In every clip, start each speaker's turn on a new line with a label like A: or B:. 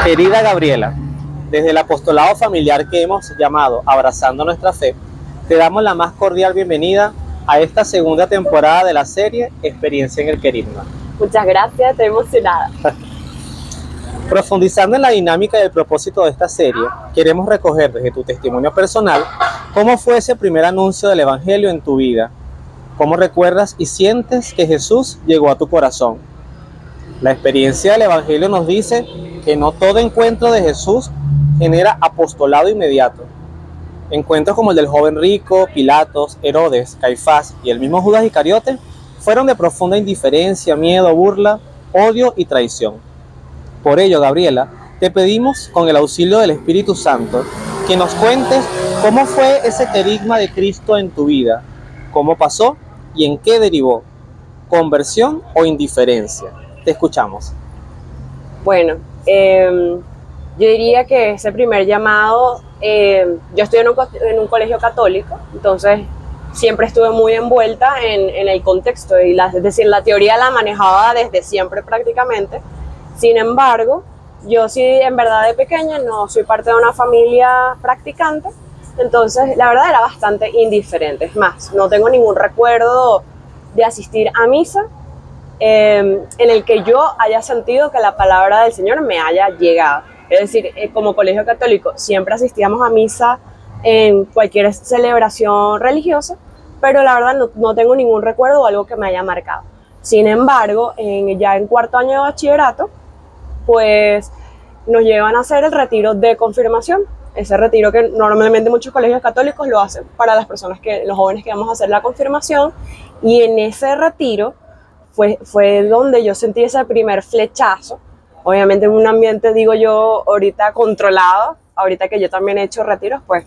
A: Querida Gabriela, desde el apostolado familiar que hemos llamado Abrazando Nuestra Fe, te damos la más cordial bienvenida a esta segunda temporada de la serie Experiencia en el Querigma.
B: Muchas gracias, estoy emocionada.
A: Profundizando en la dinámica y el propósito de esta serie, queremos recoger desde tu testimonio personal cómo fue ese primer anuncio del Evangelio en tu vida, cómo recuerdas y sientes que Jesús llegó a tu corazón. La experiencia del Evangelio nos dice que no todo encuentro de Jesús genera apostolado inmediato. Encuentros como el del joven rico, Pilatos, Herodes, Caifás y el mismo Judas Iscariote fueron de profunda indiferencia, miedo, burla, odio y traición. Por ello, Gabriela, te pedimos con el auxilio del Espíritu Santo que nos cuentes cómo fue ese querigma de Cristo en tu vida, cómo pasó y en qué derivó, conversión o indiferencia. Te escuchamos.
B: Bueno, yo diría que ese primer llamado, yo estoy en un colegio católico, entonces siempre estuve muy envuelta en el contexto, es decir, la teoría la manejaba desde siempre prácticamente. Sin embargo, yo sí en verdad de pequeña no soy parte de una familia practicante, entonces la verdad era bastante indiferente. Es más, no tengo ningún recuerdo de asistir a misa en el que yo haya sentido que la palabra del Señor me haya llegado. Es decir, como colegio católico siempre asistíamos a misa en cualquier celebración religiosa, pero la verdad no tengo ningún recuerdo o algo que me haya marcado. Sin embargo, ya en cuarto año de bachillerato, pues nos llevan a hacer el retiro de confirmación. Ese retiro que normalmente muchos colegios católicos lo hacen para los jóvenes que vamos a hacer la confirmación, y en ese retiro fue donde yo sentí ese primer flechazo, obviamente en un ambiente, digo yo, ahorita controlado, ahorita que yo también he hecho retiros, pues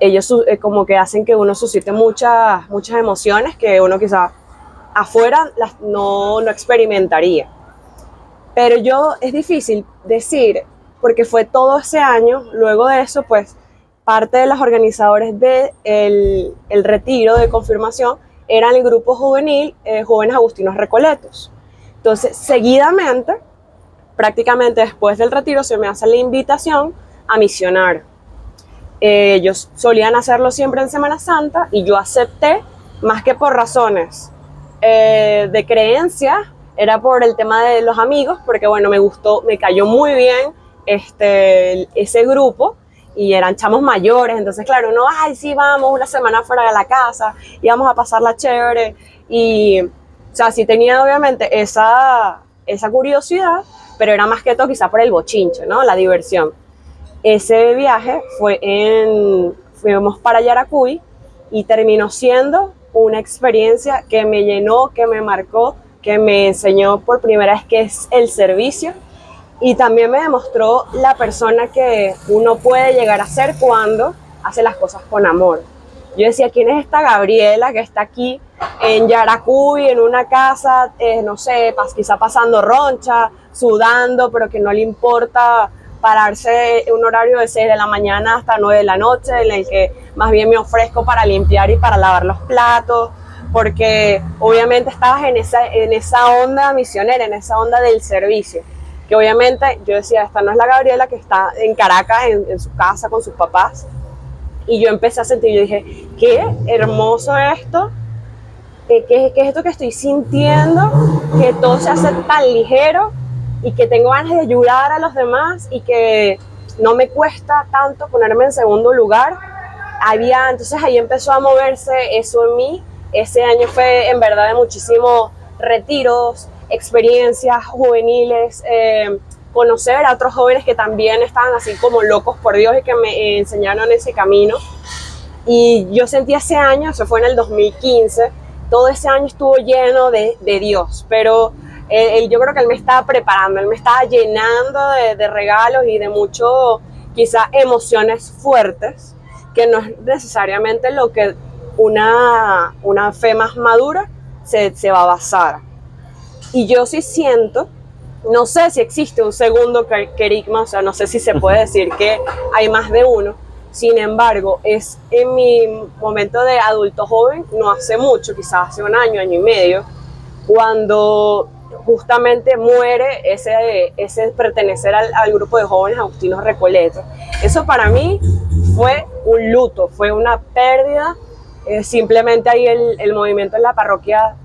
B: ellos como que hacen que uno suscite muchas emociones que uno quizás afuera no experimentaría. Pero es difícil decir, porque fue todo ese año. Luego de eso, pues parte de los organizadores del retiro de confirmación eran el grupo juvenil Jóvenes Agustinos Recoletos. Entonces, seguidamente, prácticamente después del retiro, se me hace la invitación a misionar. Ellos solían hacerlo siempre en Semana Santa y yo acepté, más que por razones de creencia, era por el tema de los amigos, porque bueno, me gustó, me cayó muy bien ese grupo, y eran chamos mayores, entonces claro, uno, ay sí, vamos una semana fuera de la casa y vamos a pasarla chévere, y o sea, sí tenía obviamente esa curiosidad, pero era más que todo quizá por el bochinche, ¿no? La diversión. Ese viaje fuimos para Yaracuy y terminó siendo una experiencia que me llenó, que me marcó, que me enseñó por primera vez qué es el servicio, y también me demostró la persona que uno puede llegar a ser cuando hace las cosas con amor. Yo decía, ¿quién es esta Gabriela que está aquí en Yaracuy, en una casa, no sé, quizá pasando roncha, sudando, pero que no le importa pararse un horario de 6 de la mañana hasta 9 de la noche, en el que más bien me ofrezco para limpiar y para lavar los platos, porque obviamente estabas en esa onda misionera, en esa onda del servicio, que obviamente yo decía, esta no es la Gabriela que está en Caracas, en su casa con sus papás, y yo empecé a sentir, yo dije, qué hermoso esto, ¿qué es esto que estoy sintiendo? Que todo se hace tan ligero y que tengo ganas de ayudar a los demás y que no me cuesta tanto ponerme en segundo lugar. Entonces ahí empezó a moverse eso en mí. Ese año fue en verdad de muchísimos retiros, experiencias juveniles, conocer a otros jóvenes que también estaban así como locos por Dios y que me enseñaron ese camino. Y yo sentí ese año, eso fue en el 2015, todo ese año estuvo lleno de Dios, pero yo creo que Él me estaba preparando, Él me estaba llenando de regalos y de mucho, quizá emociones fuertes, que no es necesariamente lo que una fe más madura se va a basar. Y yo sí siento, no sé si existe un segundo querigma, o sea, no sé si se puede decir que hay más de uno. Sin embargo, es en mi momento de adulto joven, no hace mucho, quizás hace un año y medio, cuando justamente muere ese pertenecer al grupo de jóvenes agustinos Recoletos. Eso para mí fue un luto, fue una pérdida. Simplemente ahí el movimiento en la parroquia,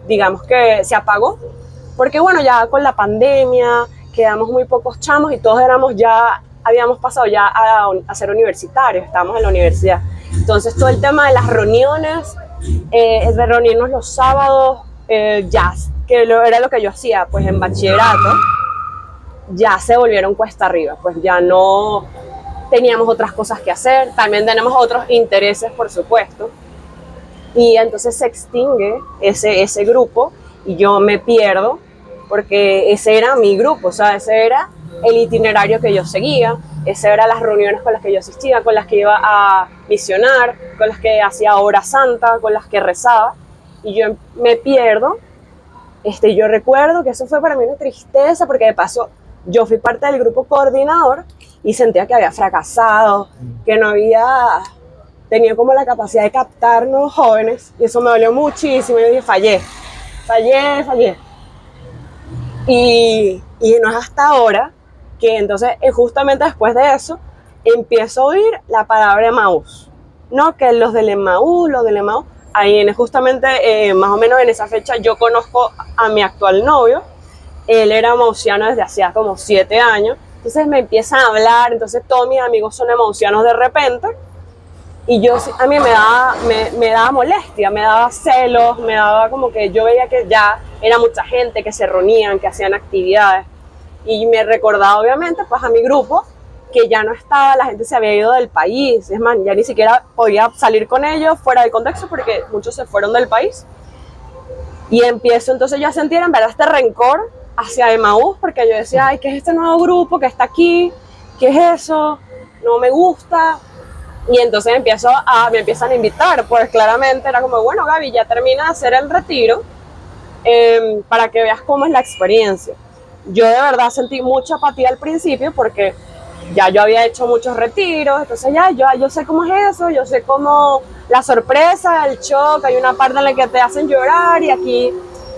B: digamos que se apagó, porque bueno, ya con la pandemia quedamos muy pocos chamos y todos habíamos pasado ya a ser universitarios, estábamos en la universidad. Entonces todo el tema de las reuniones, de reunirnos los sábados, jazz, que era lo que yo hacía pues en bachillerato, ya se volvieron cuesta arriba, pues ya no teníamos otras cosas que hacer, también tenemos otros intereses, por supuesto, y entonces se extingue ese grupo y yo me pierdo, porque ese era mi grupo, o sea, ese era el itinerario que yo seguía, esas eran las reuniones con las que yo asistía, con las que iba a misionar, con las que hacía hora santa, con las que rezaba, y yo me pierdo. Yo recuerdo que eso fue para mí una tristeza, porque de paso yo fui parte del grupo coordinador y sentía que había fracasado, que no había tenido como la capacidad de captarnos jóvenes, y eso me dolió muchísimo. Yo dije, fallé. Y no es hasta ahora que entonces, justamente después de eso, empiezo a oír la palabra Emaús. No, que los del Emaús, ahí justamente más o menos en esa fecha yo conozco a mi actual novio. Él era emausiano desde hacía como 7 años, entonces me empiezan a hablar, entonces todos mis amigos son emausianos de repente, y a mí me daba molestia, me daba celos, me daba como que yo veía que ya era mucha gente, que se reunían, que hacían actividades, y me recordaba obviamente pues a mi grupo, que ya no estaba, la gente se había ido del país, es más, ya ni siquiera podía salir con ellos fuera del contexto porque muchos se fueron del país. Y empiezo entonces yo a sentir en verdad este rencor hacia Emaús, porque yo decía, ay, ¿qué es este nuevo grupo que está aquí? ¿Qué es eso? No me gusta. Y entonces me empiezan a invitar, pues claramente era como, bueno, Gaby, ya termina de hacer el retiro, para que veas cómo es la experiencia. Yo de verdad sentí mucha apatía al principio, porque ya yo había hecho muchos retiros, entonces yo sé cómo es eso, yo sé cómo la sorpresa, el shock, hay una parte en la que te hacen llorar, y aquí,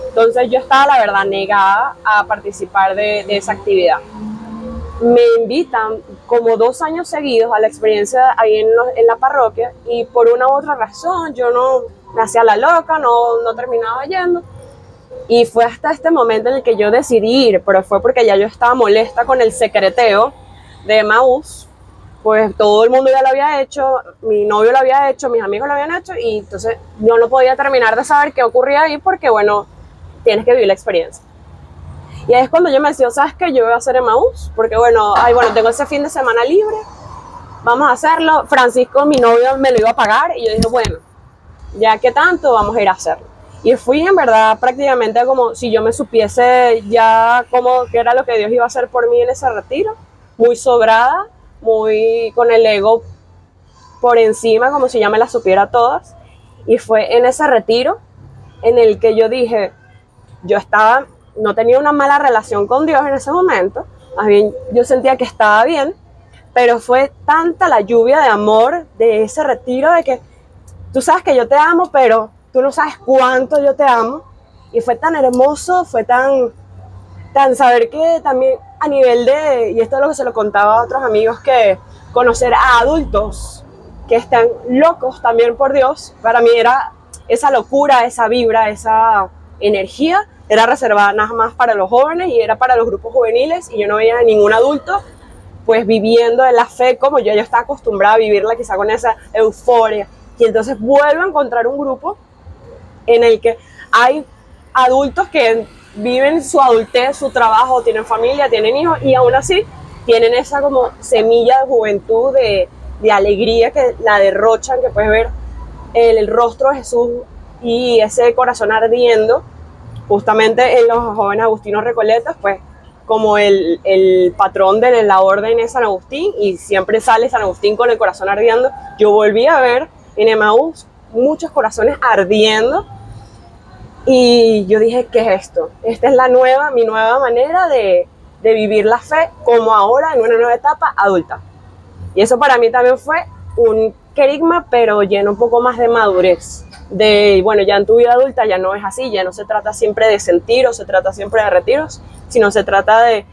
B: entonces yo estaba la verdad negada a participar de esa actividad. Me invitan como 2 años seguidos a la experiencia ahí en la parroquia, y por una u otra razón yo no me hacía la loca, no terminaba yendo. Y fue hasta este momento en el que yo decidí ir, pero fue porque ya yo estaba molesta con el secreteo de Emaús. Pues todo el mundo ya lo había hecho, mi novio lo había hecho, mis amigos lo habían hecho, y entonces yo no podía terminar de saber qué ocurría ahí, porque bueno, tienes que vivir la experiencia. Y ahí es cuando yo me decía, ¿sabes qué? Yo voy a hacer Emaús, porque bueno, tengo ese fin de semana libre, vamos a hacerlo. Francisco, mi novio, me lo iba a pagar, y yo dije, bueno, ya que tanto, vamos a ir a hacerlo. Y fui en verdad prácticamente como si yo me supiese ya qué era lo que Dios iba a hacer por mí en ese retiro, muy sobrada, muy con el ego por encima, como si ya me las supiera todas. Y fue en ese retiro en el que yo dije, no tenía una mala relación con Dios en ese momento, más bien yo sentía que estaba bien, pero fue tanta la lluvia de amor de ese retiro, de que tú sabes que yo te amo, pero tú no sabes cuánto yo te amo. Y fue tan hermoso, fue tan saber que también a nivel y esto es lo que se lo contaba a otros amigos, que conocer a adultos que están locos también por Dios, para mí era esa locura, esa vibra, esa energía, era reservada nada más para los jóvenes y era para los grupos juveniles, y yo no veía a ningún adulto pues viviendo en la fe como yo estaba acostumbrada a vivirla, quizá con esa euforia. Y entonces vuelvo a encontrar un grupo en el que hay adultos que viven su adultez, su trabajo, tienen familia, tienen hijos, y aún así tienen esa como semilla de juventud, de alegría, que la derrochan, que puedes ver el rostro de Jesús y ese corazón ardiendo, justamente en los jóvenes agustinos Recoletos, pues como el patrón de la orden es San Agustín, y siempre sale San Agustín con el corazón ardiendo. Yo volví a ver en Emaús muchos corazones ardiendo, y yo dije, ¿qué es esto? Esta es mi nueva manera de vivir la fe, como ahora en una nueva etapa adulta. Y eso para mí también fue un querigma, pero lleno un poco más de madurez. bueno, ya en tu vida adulta ya no es así, ya no se trata siempre de sentir o se trata siempre de retiros, sino se trata de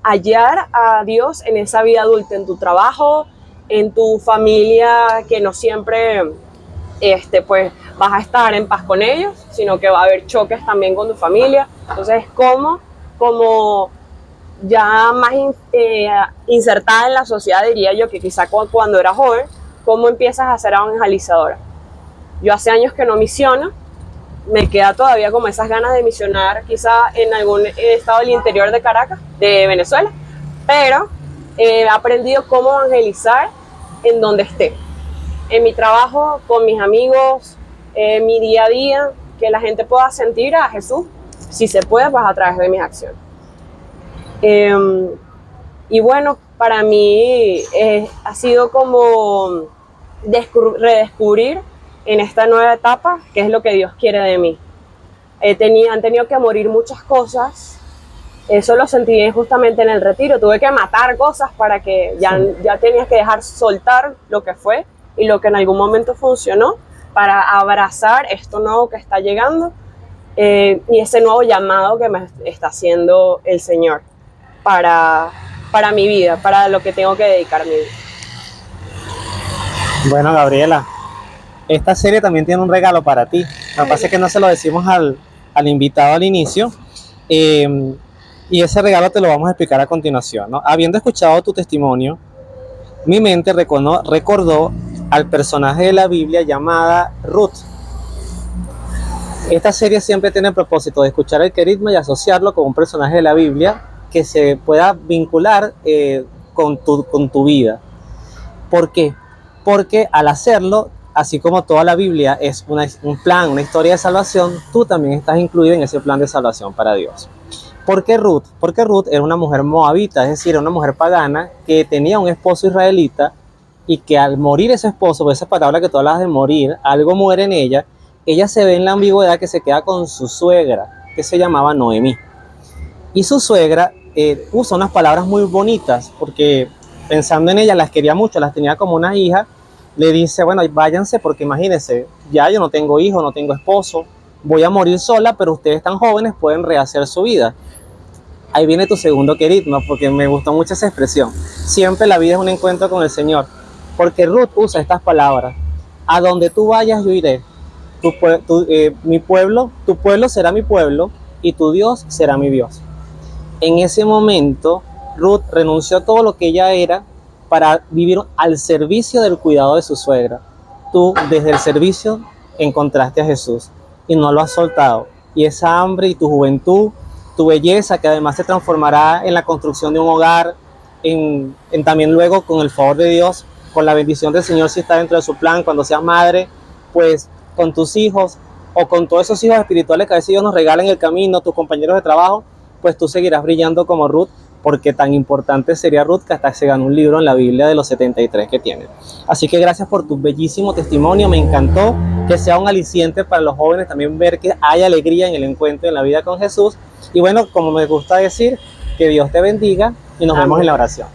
B: hallar a Dios en esa vida adulta, en tu trabajo, en tu familia, que no siempre pues vas a estar en paz con ellos, sino que va a haber choques también con tu familia. Entonces, como ya más insertada en la sociedad, diría yo, que quizá cuando era joven, cómo empiezas a ser evangelizadora. Yo hace años que no misiono, me queda todavía como esas ganas de misionar, quizá en algún estado del interior de Caracas, de Venezuela, pero he aprendido cómo evangelizar en donde esté. En mi trabajo, con mis amigos, en mi día a día, que la gente pueda sentir a Jesús, si se puede, pues a través de mis acciones. Y bueno, para mí ha sido como redescubrir en esta nueva etapa qué es lo que Dios quiere de mí. Han tenido que morir muchas cosas. Eso lo sentí justamente en el retiro. Tuve que matar cosas para que ya tenías que dejar soltar lo que fue y lo que en algún momento funcionó para abrazar esto nuevo que está llegando y ese nuevo llamado que me está haciendo el Señor para mi vida, para lo que tengo que dedicar mi vida.
A: Bueno, Gabriela, esta serie también tiene un regalo para ti. Lo que pasa es que no se lo decimos al invitado al inicio. Y ese regalo te lo vamos a explicar a continuación, ¿no? Habiendo escuchado tu testimonio, mi mente recordó al personaje de la Biblia llamada Ruth. Esta serie siempre tiene el propósito de escuchar el querigma y asociarlo con un personaje de la Biblia que se pueda vincular con tu vida. ¿Por qué? Porque al hacerlo, así como toda la Biblia es un plan, una historia de salvación, tú también estás incluido en ese plan de salvación para Dios. ¿Por qué Ruth? Porque Ruth era una mujer moabita, es decir, una mujer pagana que tenía un esposo israelita y que al morir ese esposo, por esa palabra que tú hablas de morir, algo muere en ella, ella se ve en la ambigüedad que se queda con su suegra, que se llamaba Noemí. Y su suegra usa unas palabras muy bonitas, porque pensando en ella las quería mucho, las tenía como una hija. Le dice, bueno, váyanse porque imagínense, ya yo no tengo hijo, no tengo esposo, voy a morir sola, pero ustedes tan jóvenes pueden rehacer su vida. Ahí viene tu segundo querigma, porque me gustó mucho esa expresión. Siempre la vida es un encuentro con el Señor, porque Ruth usa estas palabras: a donde tú vayas yo iré, tu pueblo será mi pueblo y tu Dios será mi Dios. En ese momento, Ruth renunció a todo lo que ella era para vivir al servicio del cuidado de su suegra. Tú desde el servicio encontraste a Jesús y no lo has soltado. Y esa hambre y tu juventud, tu belleza, que además se transformará en la construcción de un hogar, en también luego con el favor de Dios, con la bendición del Señor si está dentro de su plan, cuando seas madre, pues con tus hijos o con todos esos hijos espirituales que a veces Dios nos regala en el camino, tus compañeros de trabajo, pues tú seguirás brillando como Ruth, porque tan importante sería Ruth que hasta se ganó un libro en la Biblia de los 73 que tiene. Así que gracias por tu bellísimo testimonio, me encantó que sea un aliciente para los jóvenes también ver que hay alegría en el encuentro en la vida con Jesús. Y bueno, como me gusta decir, que Dios te bendiga y nos vemos en la oración.